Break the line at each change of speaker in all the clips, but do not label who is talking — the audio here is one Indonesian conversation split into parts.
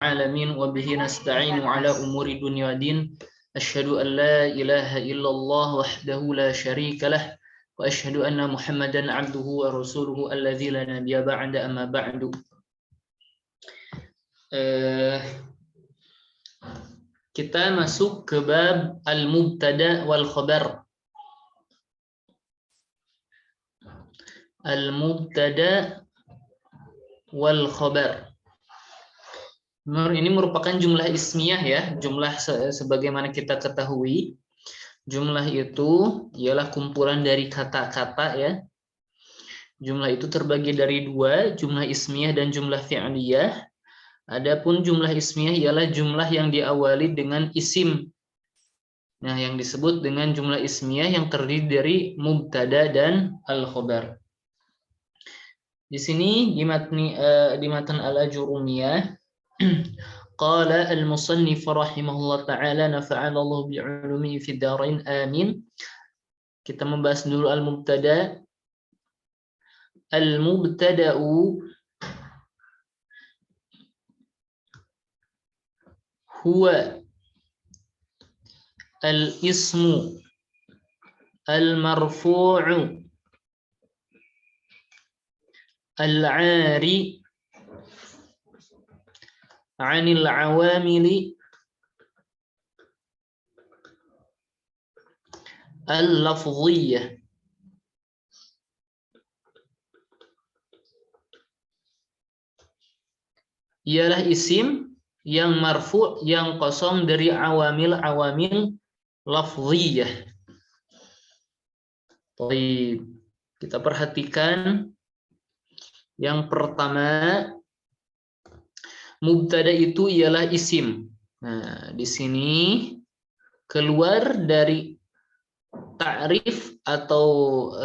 العالمين وبه نستعين على أمور الدنيا والدين أشهد أن لا إله إلا الله وحده لا شريك له وأشهد أن محمدا عبده ورسوله الذي لا نبي بعد أما بعد. Kita masuk ke bab al-mubtada wal khabar. Al-mubtada wal khabar. Ini merupakan jumlah ismiyah ya, jumlah sebagaimana kita ketahui. Jumlah itu ialah kumpulan dari kata-kata ya. Jumlah itu terbagi dari dua, jumlah ismiyah dan jumlah fi'liyah. Adapun jumlah ismiyah ialah jumlah yang diawali dengan isim. Nah, yang disebut dengan jumlah ismiyah yang terdiri dari mubtada dan al-khabar. Di sini di matan al-Ajurumiyah qala al-musannif rahimahullah ta'ala nafa'ana Allah bi'ulumihi fid dharain amin. Kita membahas dulu al-mubtada. Al-mubtada'u huwa al-ismu al-marfu'u al-'ari 'anil 'awamili al-lafdhiyyah. Ialah isim yang marfu' yang kosong dari awamil lafdhiyah. Baik, kita perhatikan yang pertama, mubtada itu ialah isim. Nah, di sini keluar dari ta'rif atau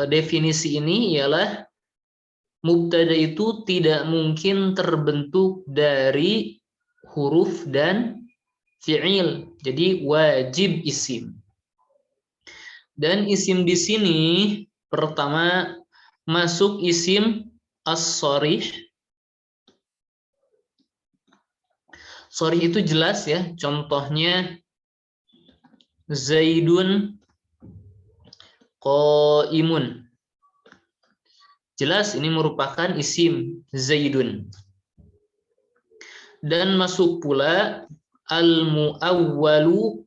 definisi ini ialah mubtada itu tidak mungkin terbentuk dari huruf dan fi'il. Jadi wajib isim. Dan isim di sini pertama masuk isim as-sharih. Sharih itu jelas ya. Contohnya Zaidun qaimun. Jelas ini merupakan isim Zaidun. Dan masuk pula al-muawwalu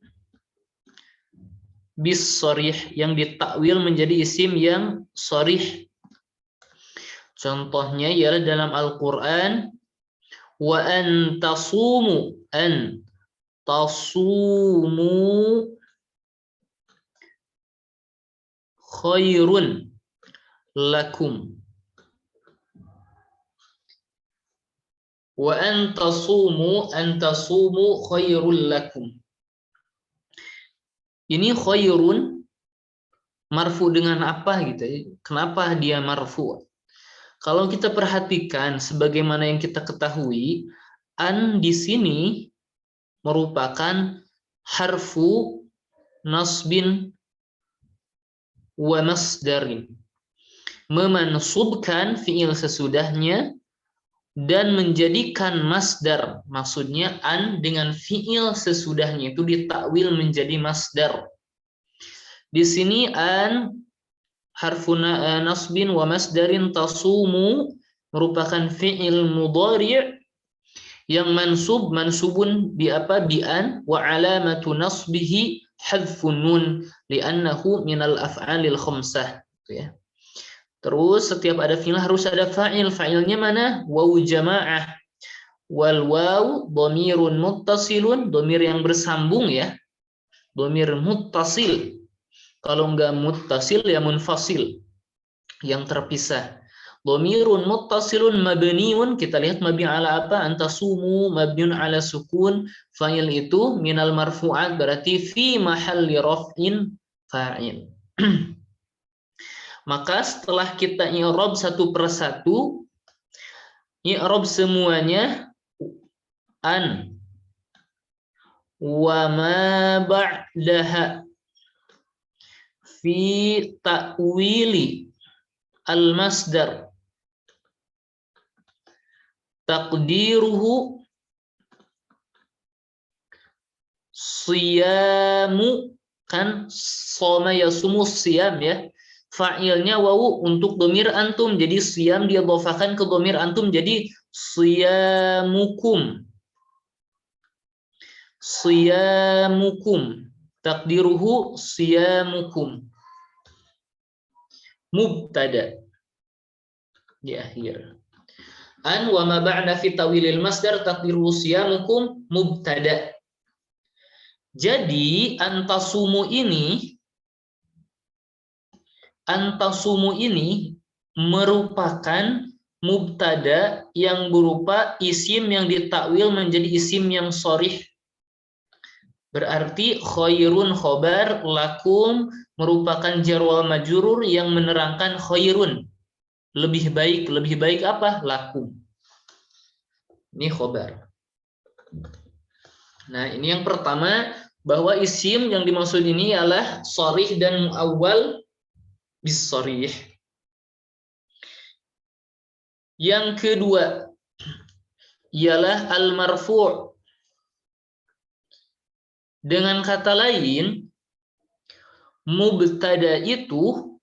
bis sharih yang ditakwil menjadi isim yang sharih. Contohnya ialah dalam Al-Qur'an wa an tasumu khairun lakum. Wa an tasumu khairul lakum. Ini khairun marfu dengan apa gitu? Kenapa dia marfu? Kalau kita perhatikan sebagaimana yang kita ketahui, an di sini merupakan harfu nasbin wa masdarin. Memansubkan fiil sesudahnya dan menjadikan masdar, maksudnya an dengan fiil sesudahnya itu ditakwil menjadi masdar. Di sini an harfun nasbin wa masdarin tasumu merupakan fiil mudhari' yang mansubun bi an wa alamatu nasbihi hadfun nun li'annahu minal af'alil khamsah gitu ya. Terus setiap ada fi'il harus ada fa'il. Fa'ilnya mana? Waw jamaah. Wal waw dhamirun muttasilun, dhamir yang bersambung ya. Dhamir muttasil. Kalau enggak muttasil ya munfasil, yang terpisah. Dhamirun muttasilun mabniun, kita lihat mabni ala apa? Antasumu mabniun ala sukun. Fa'il itu minal marfu'at, berarti fi mahalli raf'in fa'il. Maka setelah kita i'rab satu persatu, i'rab semuanya an wa ma ba'daha fi ta'wili al-masdar taqdiruhu Siyamu, kan soma yasumu siyam ya. Fa'ilnya wawu untuk domir antum. Jadi siyam dia dhafakan ke domir antum jadi siyamukum. Siyamukum. Takdiruhu siyamukum. Mubtada di akhir. An wa ma ba'da fi tawilil masdar takdiruhu siyamukum mubtada. Jadi antasumu ini merupakan mubtada yang berupa isim yang ditakwil menjadi isim yang sharih. Berarti khairun khobar, lakum merupakan jar wal majrur yang menerangkan khairun. Lebih baik apa? Lakum. Ini khobar. Nah, ini yang pertama, bahwa isim yang dimaksud ini ialah sharih dan muawwal bis sharih. Yang kedua ialah al-marfu'. Dengan kata lain, mubtada itu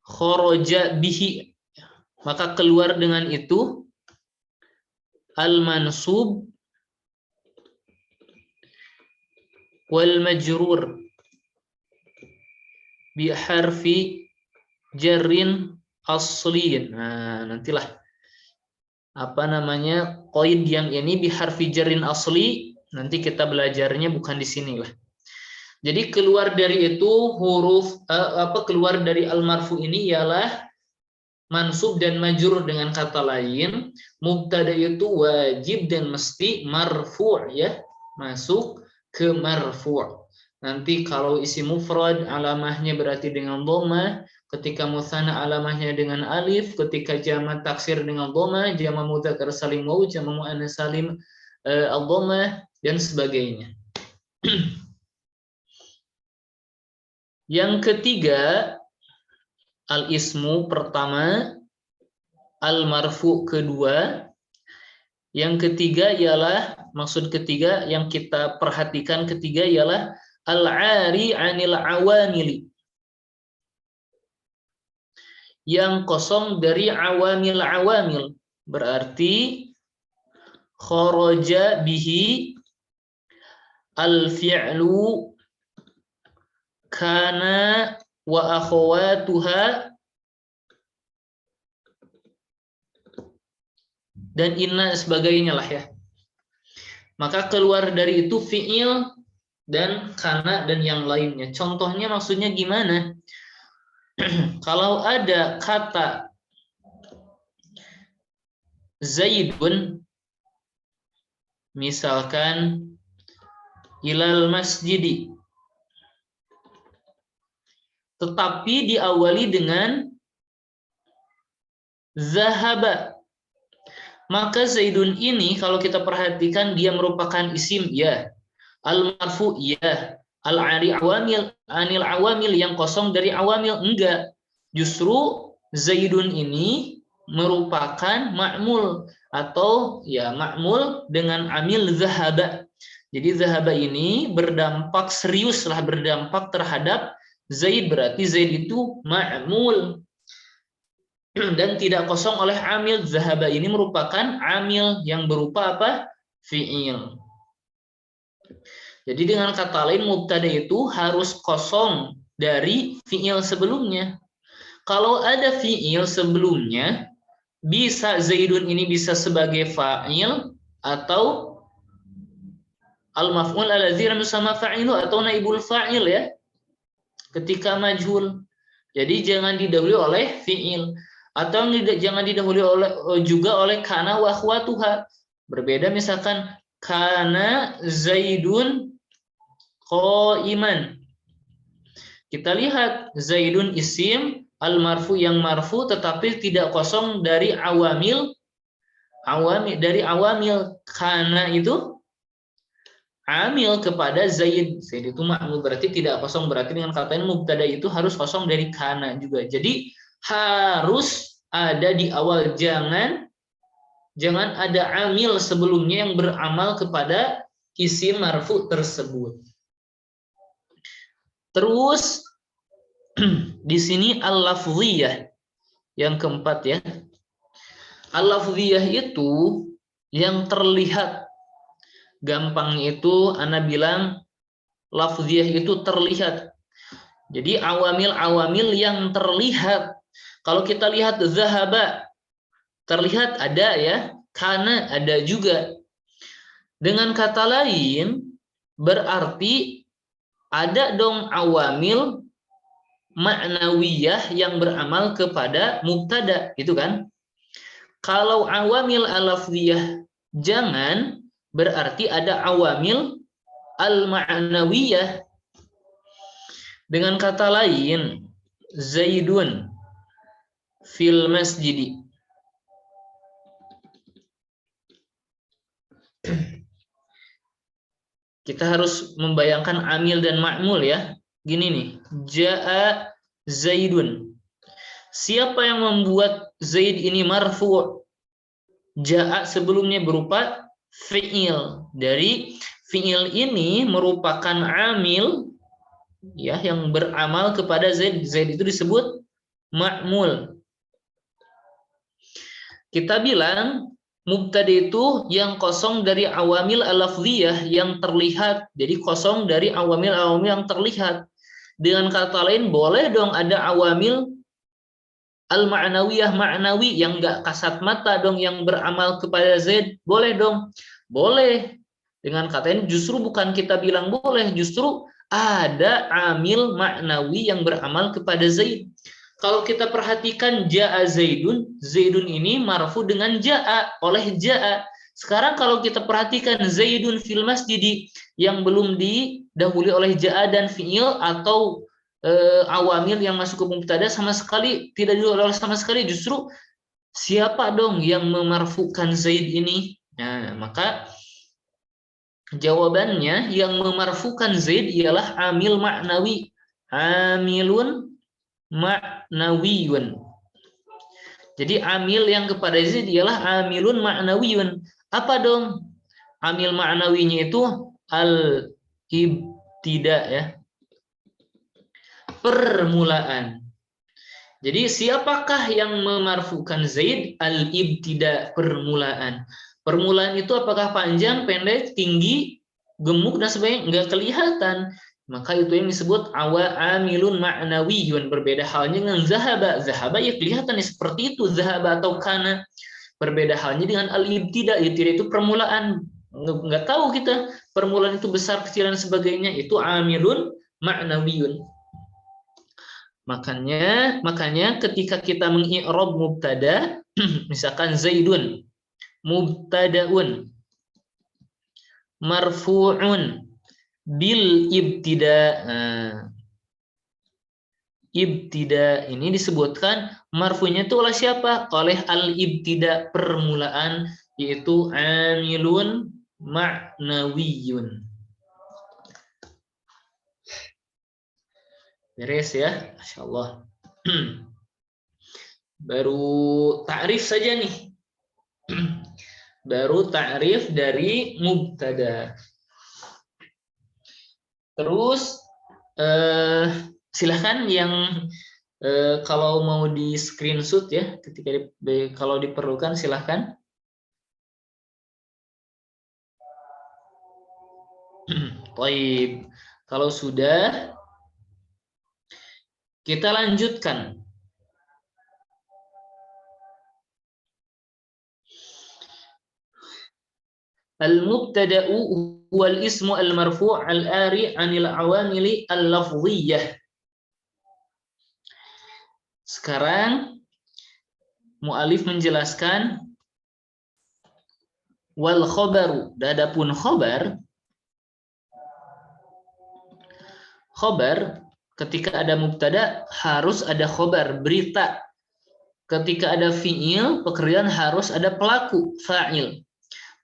kharaja bihi, maka keluar dengan itu al-mansub wal majrur bi harfi jarrin aslin. Nah, nantilah apa namanya qaid yang ini bi harfi jarrin asli, nanti kita belajarnya bukan di sini lah. Jadi keluar dari itu huruf keluar dari al-marfu ini ialah mansub dan majrur. Dengan kata lain, mubtada itu wajib dan mesti marfu' ya, masuk ke marfu'. Nanti kalau isi mufrad alamahnya berarti dengan dhammah, ketika mutsanna alamahnya dengan alif, ketika jamak taksir dengan dhammah, jamak mudzakkar salim waw, jamak muannats salim al-dhammah dan sebagainya. Yang ketiga, al-ismu pertama, al-marfu kedua. Yang ketiga ialah, maksud ketiga yang kita perhatikan ketiga ialah al-'ari 'anil 'awamili. Yang kosong dari awamil. Berarti kharaja bihi al-fi'lu kana wa akhawatuha dan inna sebagainya lah ya. Maka keluar dari itu fi'il dan kana dan yang lainnya. Contohnya maksudnya gimana? Kalau ada kata Zaidun, misalkan ilal masjidi, tetapi diawali dengan zahaba, maka Zaidun ini kalau kita perhatikan dia merupakan isim ya, al-marfu ya, al-'ari awamil, anil awamil yang kosong dari awamil enggak. Justru Zaidun ini merupakan ma'mul atau ya ma'mul dengan amil zahaba. Jadi zahaba ini berdampak serius lah, berdampak terhadap Zaid, berarti Zaid itu ma'mul dan tidak kosong oleh amil. Zahaba ini merupakan amil yang berupa apa? Fi'il. Jadi dengan kata lain mubtada itu harus kosong dari fi'il sebelumnya. Kalau ada fi'il sebelumnya, bisa Zaidun ini bisa sebagai fa'il atau al-maf'ul alladzi lam yusamma fa'ilu atau naibul fa'il ya. Ketika majhul. Jadi jangan didahului oleh fi'il atau jangan didahului juga oleh kana wa akhwatuha. Berbeda misalkan kana Zaidun qa'iman. Kita lihat Zaidun isim al-marfu yang marfu tetapi tidak kosong dari awamil kana itu amil kepada Zaid. Zaid itu ma'mul berarti tidak kosong, berarti dengan kata ini mubtada itu harus kosong dari kana juga. Jadi harus ada di awal, jangan ada amil sebelumnya yang beramal kepada isim marfu tersebut. Terus di sini al-lafziyah yang keempat ya. Al-lafziyah itu yang terlihat. Gampangnya itu ana bilang lafziyah itu terlihat. Jadi awamil-awamil yang terlihat. Kalau kita lihat zahaba, terlihat ada ya, kana ada juga. Dengan kata lain, berarti ada dong awamil ma'nawiyah yang beramal kepada mubtada, gitu kan? Kalau awamil al-lafziyah jangan, berarti ada awamil al-ma'nawiyah. Dengan kata lain, Zaidun fil masjidi. Kita harus membayangkan amil dan ma'mul ya. Gini nih, Ja'a Zaidun. Siapa yang membuat Zaid ini marfu'? Ja'a sebelumnya berupa fi'il. Dari fi'il ini merupakan amil ya yang beramal kepada Zaid. Zaid itu disebut ma'mul. Kita bilang mubtada itu yang kosong dari awamil al-lafziyah yang terlihat. Jadi kosong dari awamil-awamil yang terlihat. Dengan kata lain boleh dong ada awamil al-ma'nawiyah ma'nawi yang enggak kasat mata dong yang beramal kepada Zaid. Boleh dong. Boleh. Dengan kata ini justru bukan kita bilang boleh, justru ada amil ma'nawi yang beramal kepada Zaid. Kalau kita perhatikan ja'a Zaidun, Zaidun ini marfu dengan ja'a, oleh ja'a. Sekarang kalau kita perhatikan Zaidun fil masjidi yang belum didahului oleh ja'a dan fi'il atau awamil yang masuk ke mubtada sama sekali tidak didahului sama sekali, justru siapa dong yang memarfukan Zaid ini? Nah, maka jawabannya yang memarfukan Zaid ialah amil ma'nawi. Amilun ma'nawiyun. Jadi amil yang kepada Zaid ialah amilun ma'nawiyun. Apa dong? Amil ma'nawinya itu al-ibtida ya. Permulaan. Jadi siapakah yang memarfukan Zaid? Al-ibtida, permulaan. Permulaan itu apakah panjang, pendek, tinggi, gemuk dan sebagainya? Enggak kelihatan. Maka itu yang disebut amilun ma'nawiyun. Berbeda halnya dengan zahaba. Zahaba ya kelihatan ya seperti itu, zahaba atau kana. Berbeda halnya dengan al-ibtida. Ibtida itu permulaan. Enggak tahu kita permulaan itu besar, kecil dan sebagainya. Itu amilun ma'nawiyun. Makanya ketika kita mengi'rab mubtada, misalkan Zaidun, mubtadaun, marfu'un, bil ibtida. Nah, ibtida ini disebutkan marfu'nya itu oleh siapa? Oleh al-ibtida, permulaan, yaitu amilun ma'nawiyun. Beres ya, Masya Allah. Baru ta'rif saja nih. Baru ta'rif dari mubtada. Terus silahkan yang kalau mau di screenshot ya, ketika kalau diperlukan silahkan. Baik, kalau sudah kita lanjutkan. Al-mubtada'u huwal ismu al-marfu' al-ari 'anil awamili al-lafdhiyah. Sekarang mu'alif menjelaskan wal khobaru. Adapun khobar ketika ada mubtada harus ada khobar, berita. Ketika ada fi'il, pekerjaan harus ada pelaku, fa'il.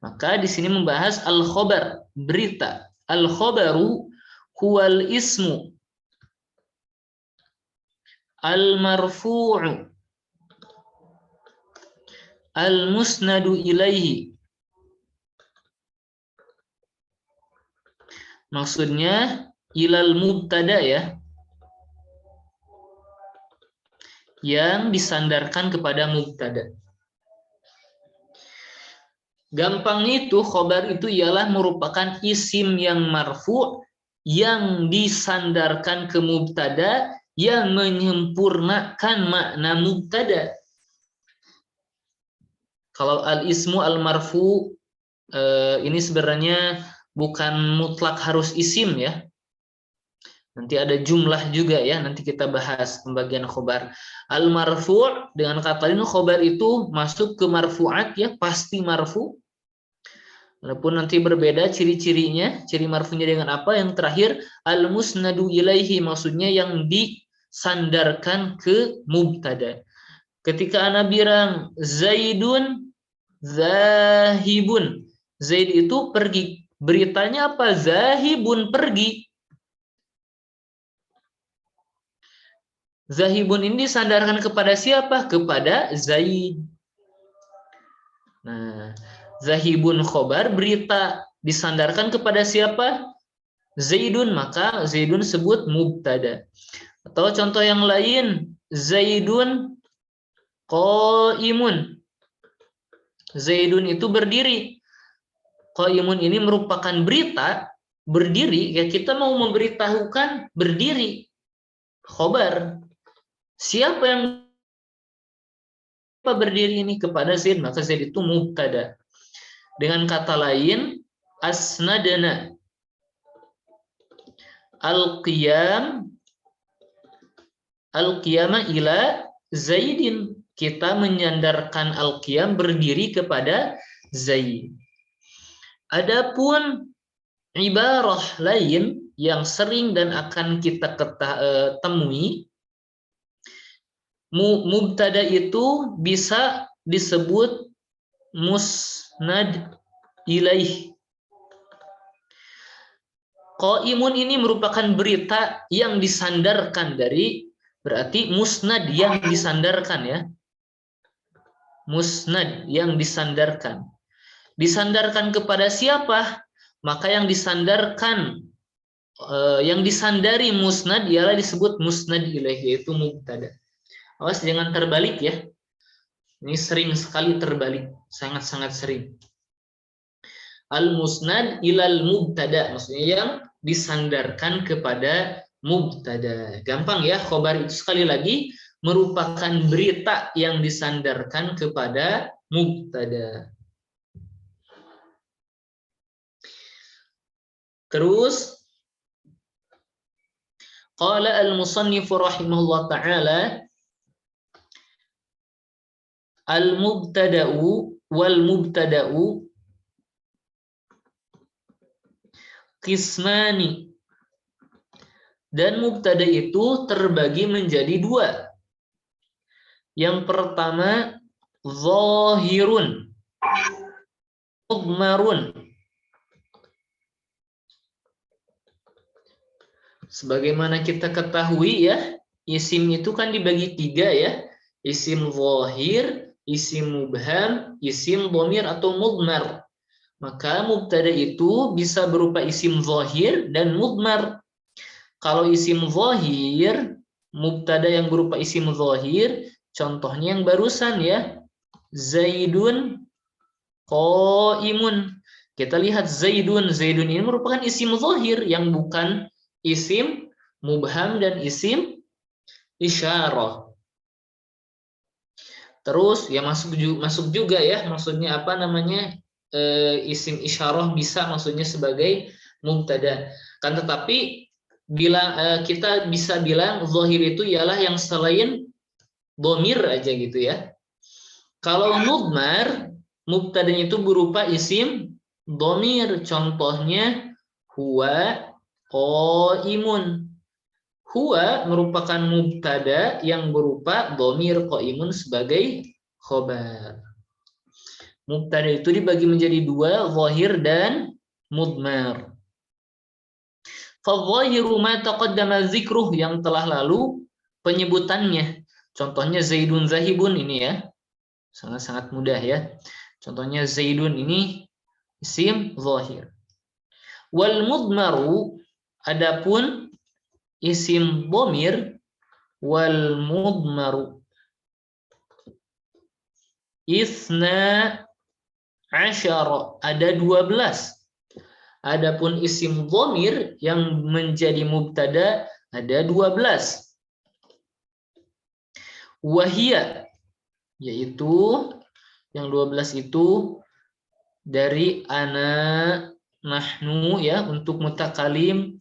Maka di sini membahas al-khobar, berita. Al-khobaru huwal ismu al-marfu'u al-musnadu ilaihi Maksudnya ilal mubtada ya, yang disandarkan kepada mubtada. Gampangnya itu khobar itu ialah merupakan isim yang marfu yang disandarkan ke mubtada yang menyempurnakan makna mubtada. Kalau al-ismu al-marfu ini sebenarnya bukan mutlak harus isim ya. Nanti ada jumlah juga ya, nanti kita bahas pembagian khobar. Al-marfu' dengan kata lain khobar itu masuk ke marfu'at ya, pasti marfu'. Walaupun nanti berbeda ciri-cirinya, ciri marfu'nya dengan apa. Yang terakhir, al-musnadu ilaihi, maksudnya yang disandarkan ke mubtada. Ketika ana bilang Zaidun zahibun, Zaid itu pergi. Beritanya apa? Zahibun, pergi. Zahibun ini disandarkan kepada siapa? Kepada Zaid. Nah, Zahibun khobar, berita disandarkan kepada siapa? Zaidun, maka Zaidun sebut mubtada. Atau contoh yang lain, Zaidun qaimun. Zaidun itu berdiri. Qaimun ini merupakan berita, berdiri, ya kita mau memberitahukan berdiri. Khobar. Siapa yang berdiri ini kepada Zaid, maka Zaid itu mubtada. Dengan kata lain, asnadana al-qiyama ila Zaidin. Kita menyandarkan al-qiyam, berdiri, kepada Zaid. Adapun ibarah lain yang sering dan akan kita temui, mubtada itu bisa disebut musnad ilaih. Qaimun ini merupakan berita yang disandarkan dari, berarti musnad yang disandarkan ya. Musnad yang disandarkan. Disandarkan kepada siapa? Maka yang disandarkan, yang disandari musnad ialah disebut musnad ilaih, yaitu mubtada. Awas jangan terbalik ya. Ini sering sekali terbalik, sangat-sangat sering. Al-musnad ilal mubtada, maksudnya yang disandarkan kepada mubtada. Gampang ya, khobar itu sekali lagi merupakan berita yang disandarkan kepada mubtada. Terus qala al-musannif rahimahullah ta'ala, al-mubtada'u wal mubtada'u qismani. Dan mubtada itu terbagi menjadi dua. Yang pertama, zahirun, mudmarun. Sebagaimana kita ketahui ya, isim itu kan dibagi tiga ya. Isim zahir, isim mubham, isim dhamir atau mudmar. Maka mubtada itu bisa berupa isim zahir dan mudmar. Kalau isim zahir, mubtada yang berupa isim zahir, contohnya yang barusan ya, Zaidun qaimun. Kita lihat Zaidun, Zaidun ini merupakan isim zahir yang bukan isim mubham dan isim isyarah. Terus ya masuk juga ya, maksudnya apa namanya, isim isyarah bisa maksudnya sebagai mubtada. Kan tetapi bila kita bisa bilang zahir itu ialah yang selain dhamir aja gitu ya. Kalau mudmar, mubtadanya itu berupa isim dhamir, contohnya huwa qaimun. Huwa merupakan mubtada yang berupa dhamir qaimun sebagai khobar. Mubtada itu dibagi menjadi dua, zahir dan mudmar. Fadzahiru ma taqaddama dzikruh, yang telah lalu penyebutannya. Contohnya Zaidun zahibun ini ya. Sangat-sangat mudah ya. Contohnya Zaidun ini isim zahir. Wal mudmaru, adapun isim dhamir, wal mudmaru isna asyara, ada 12. Adapun isim dhamir yang menjadi mubtada ada 12. Wahia, yaitu yang 12 itu dari ana, nahnu ya untuk mutakalim,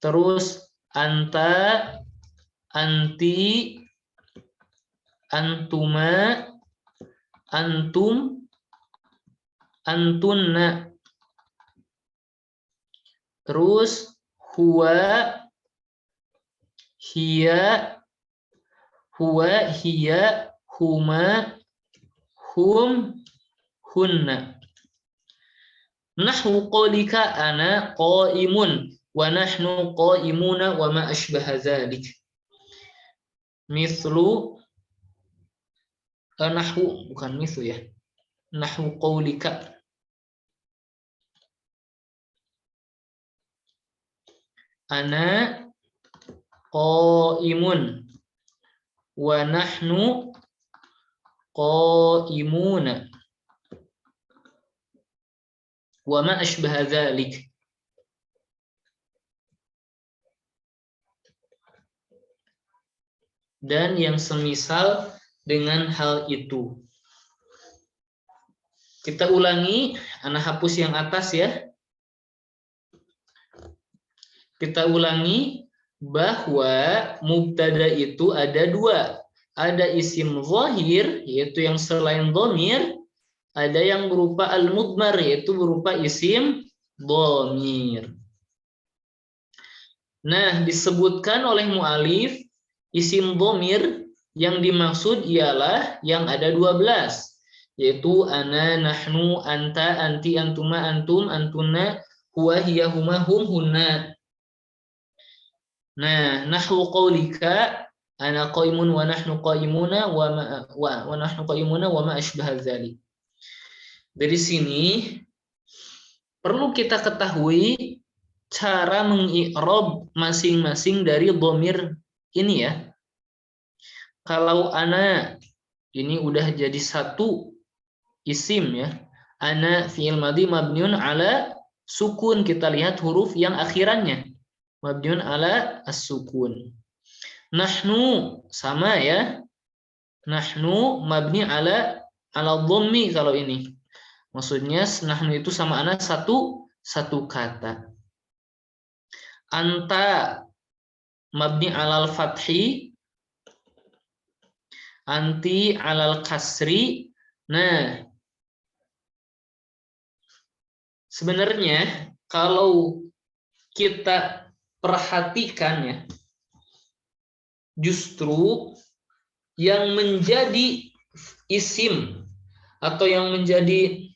terus anta, anti, antuma, antum, antunna, terus huwa, hiya, huma, hum, hunna. Nahwu qaulika ana qaimun wa nahnu qaimuna wa ma ashbaha dzalik. Mislu nahwu, bukan mislu ya. Nahwu qaulika. Ana qaimun wa nahnu qaimuna wa ma ashbaha dzalik. Dan yang semisal dengan hal itu. Kita ulangi, ana hapus yang atas ya. Kita ulangi bahwa mubtada itu ada 2. Ada isim zahir, yaitu yang selain dhamir. Ada yang berupa al-mudmar, yaitu berupa isim dhamir. Nah, disebutkan oleh mu'alif, isim dhamir yang dimaksud ialah yang ada 12. Yaitu ana, nahnu, anta, anti, antuma, antum, antunna, huwa, hiya, huma, hum, hunna. Nah, nahwu qaulika ana qaimun wa nahnu qaimuna wa nahnu qaimuna wa ma asbaha dzalik. Dari sini perlu kita ketahui cara mengi'rab masing-masing dari dhamir ini ya. Kalau ana ini udah jadi satu isim ya. Ana fi'il madhi mabniun ala sukun, kita lihat huruf yang akhirannya. Mabniun ala as-sukun. Nahnu sama ya. Nahnu mabni ala dhammi kalau ini. Maksudnya nahnu itu sama ana satu kata. Anta mabni alal fathi, anti alal kasri. Nah, sebenarnya kalau kita perhatikan ya, justru yang menjadi isim atau yang menjadi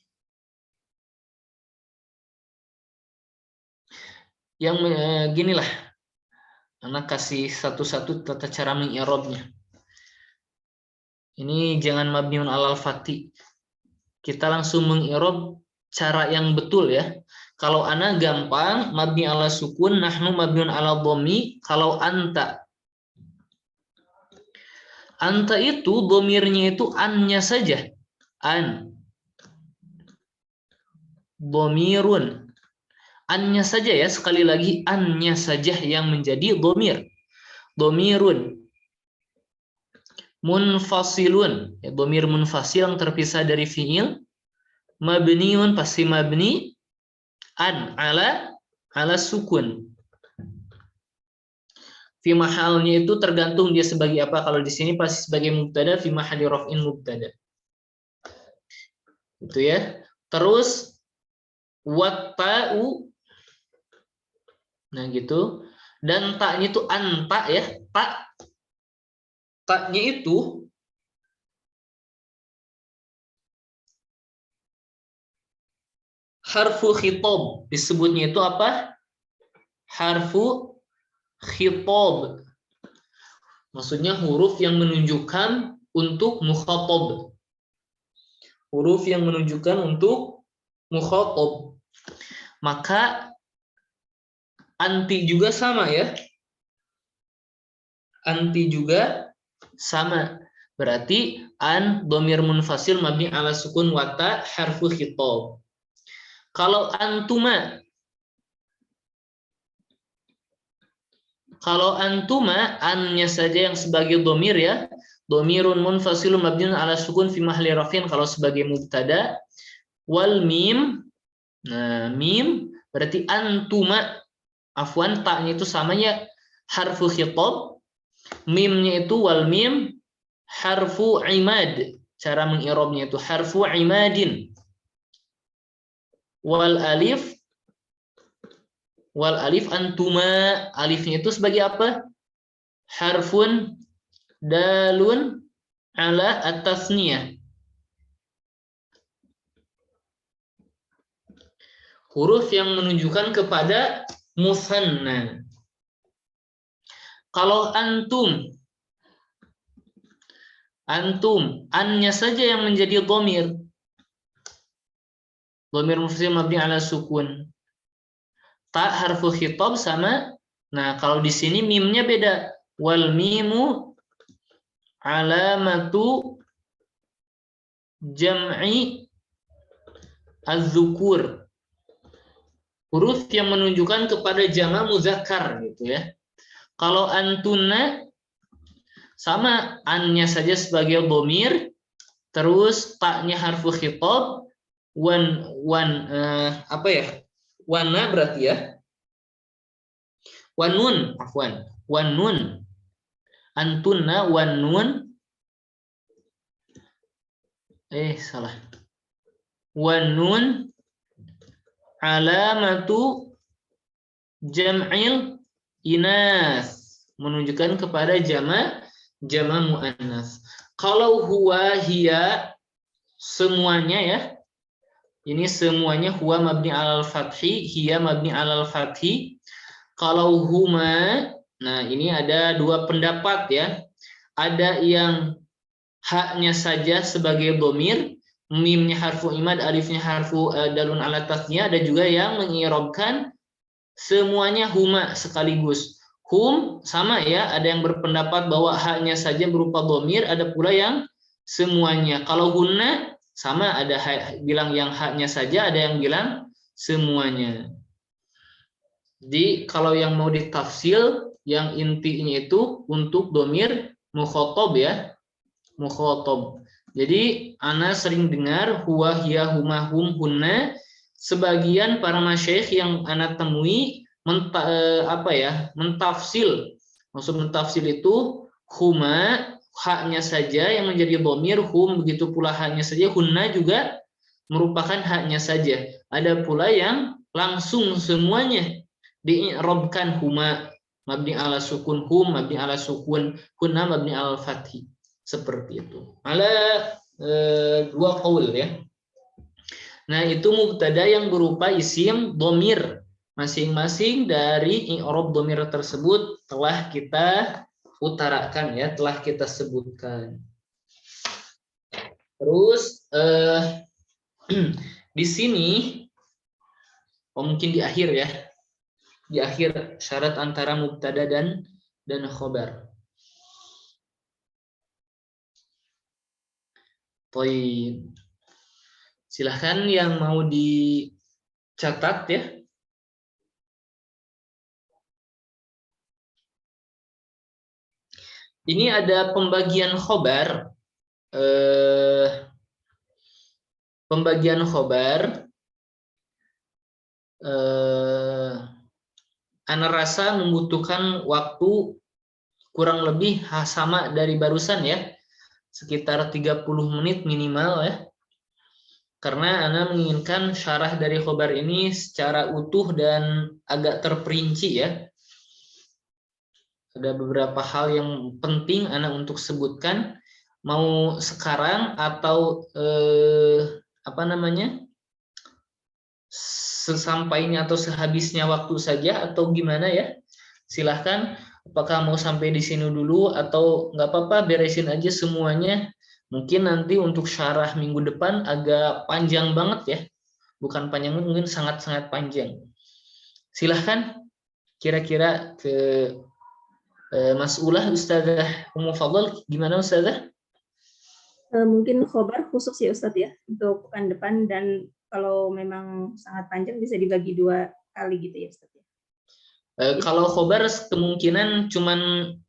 ginilah, anak kasih satu-satu tata cara mengi'rabnya. Ini jangan mabniun alal fati. Kita langsung mengi'rab cara yang betul ya. Kalau ana gampang mabni ala sukun, nahnu mabniun ala dhammi. Kalau anta itu dhamirnya itu annya saja. An. Dhamirun. Annya saja ya, sekali lagi annya saja yang menjadi dhamir. Dhamirun. Munfasilun. Ya, dhamir munfasil yang terpisah dari fi'il. Mabniun pasti mabni. An ala sukun. Fi mahalnya itu tergantung dia sebagai apa. Kalau di sini pasti sebagai mubtada, fi mahali raf'in mubtada. Itu ya. Terus watta'u. Nah gitu. Dan taknya itu anta ya. Taknya itu harfu khitab. Disebutnya itu apa? Harfu khitab. Maksudnya huruf yang menunjukkan untuk mukhatab. Huruf yang menunjukkan untuk mukhatab. Maka Anti juga sama ya. Anti juga sama. Berarti an dhamir munfasil mabni ala sukun wata harfu khitab. Kalau antuma, annya saja yang sebagai dhamir ya. Dhamirun munfasilun mabniun ala sukun fi mahalli rafin kalau sebagai mubtada. Wal mim, nah mim berarti antuma, afwan taknya itu samanya harfu khitab, mimnya itu wal mim harfu imad, cara mengirobnya itu harfu imadin. Wal alif antuma, alifnya itu sebagai apa? Harfun dalun ala at-tasniyah, huruf yang menunjukkan kepada musanna. Kalau antum, annya saja yang menjadi dhamir. Dhamir munfasil mabni ala sukun. Ta harfu khitab sama. Nah, kalau di sini mimnya beda. Wal mimu alamatu jam'i az-zukur. Huruf yang menunjukkan kepada jama' muzakkar gitu ya. Kalau antuna sama, annya saja sebagai dhamir, terus taknya harfu khitab, wana berarti ya. Wanun, afwan. Wanun. Antunna wanun. Salah. Wanun alamatu jam'il inas, menunjukkan kepada jama' muannas. Kalau huwa hiya semuanya ya. Ini semuanya huwa mabni alal fathi, hiya mabni alal fathi. Kalau huma, nah ini ada dua pendapat ya. Ada yang haknya saja sebagai dhamir, mimnya harfu imad, alifnya harfu dalun ala tasniyah. Ada juga yang mengirobkan semuanya huma sekaligus. Hum sama ya, ada yang berpendapat bahwa haknya saja berupa dhamir, ada pula yang semuanya. Kalau hunna sama, ada bilang yang haknya saja, ada yang bilang semuanya. Jadi kalau yang mau ditafsil, yang intinya itu untuk dhamir mukhatab ya, mukhatab. Jadi ana sering dengar huwa, hiya, huma, hum, hunna. Sebagian para masyayikh yang ana temui mentafsil. Maksud mentafsil itu huma haknya saja yang menjadi dhamir, hum begitu pula haknya saja, hunna juga merupakan haknya saja. Ada pula yang langsung semuanya di'rabkan, huma mabni ala sukun, hum mabni ala sukun, hunna mabni ala fathi. Seperti itu. Ala dua qaul ya. Nah, itu mubtada yang berupa isim dhamir. Masing-masing dari i'rab dhamir tersebut telah kita utarakan ya, telah kita sebutkan. Terus di sini mungkin di akhir ya. Di akhir syarat antara mubtada dan khobar. Baik. Silahkan yang mau dicatat ya. Ini ada pembagian khobar. Pembagian khobar. Ana rasa membutuhkan waktu kurang lebih sama dari barusan ya. Sekitar 30 menit minimal ya. Karena Ana menginginkan syarah dari khobar ini secara utuh dan agak terperinci ya. Ada beberapa hal yang penting Ana untuk sebutkan. Mau sekarang atau sesampainya atau sehabisnya waktu saja atau gimana ya? Silahkan. Apakah mau sampai di sini dulu atau nggak apa-apa, beresin aja semuanya. Mungkin nanti untuk syarah minggu depan agak panjang banget ya. Bukan panjang, mungkin sangat-sangat panjang. Silahkan. Kira-kira ke Mas'ulah Ustazah Ummu Fadl gimana Ustazah?
Mungkin khobar khusus ya Ustadz ya untuk pekan depan, dan kalau memang sangat panjang bisa dibagi 2 kali gitu ya Ustadz ya.
Kalau khobar kemungkinan cuman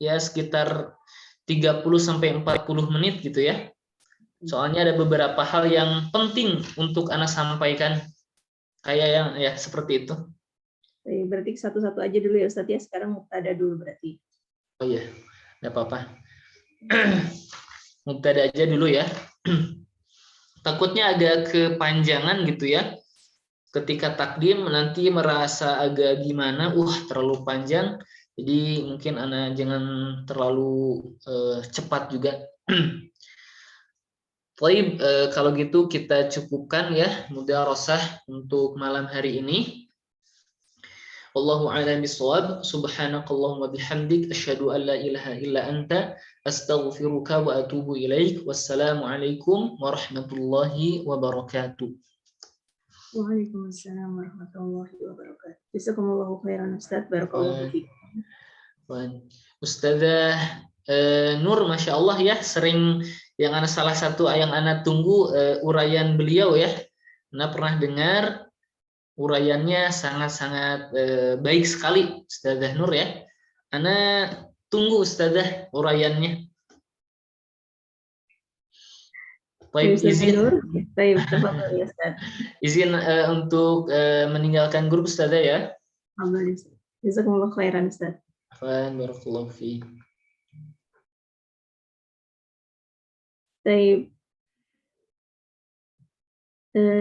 ya sekitar 30 sampai 40 menit gitu ya. Soalnya ada beberapa hal yang penting untuk Ana sampaikan. Kayak yang ya seperti itu.
Berarti satu-satu aja dulu ya Ustadz ya. Sekarang mubtada dulu berarti.
Oh iya, enggak apa-apa. Mubtada aja dulu ya. Takutnya agak kepanjangan gitu ya. Ketika takdim nanti merasa agak gimana, terlalu panjang. Jadi mungkin Ana jangan terlalu cepat juga. Baik, kalau gitu kita cukupkan ya mudharasah untuk malam hari ini. Wallahu a'lam bishawab. Subhanakallahumma bihamdik asyhadu an la ilaha illa anta astaghfiruka wa atubu ilaik. Wassalamu alaikum warahmatullahi wabarakatuh.
Waalaikumsalam warahmatullahi wabarakatuh. Jazakumullahu khairan Ustaz. Barakallahu fiik.
Ustazah Nur, Masya Allah ya, sering yang salah satu yang Ana tunggu uraian beliau ya. Ana pernah dengar uraiannya sangat-sangat baik sekali Ustazah Nur ya. Ana tunggu Ustazah uraiannya. Baik, izin untuk meninggalkan grup Ustazah ya.
Jazakumullahu khairan Ustaz.
Barakallahu fiik.
Baik.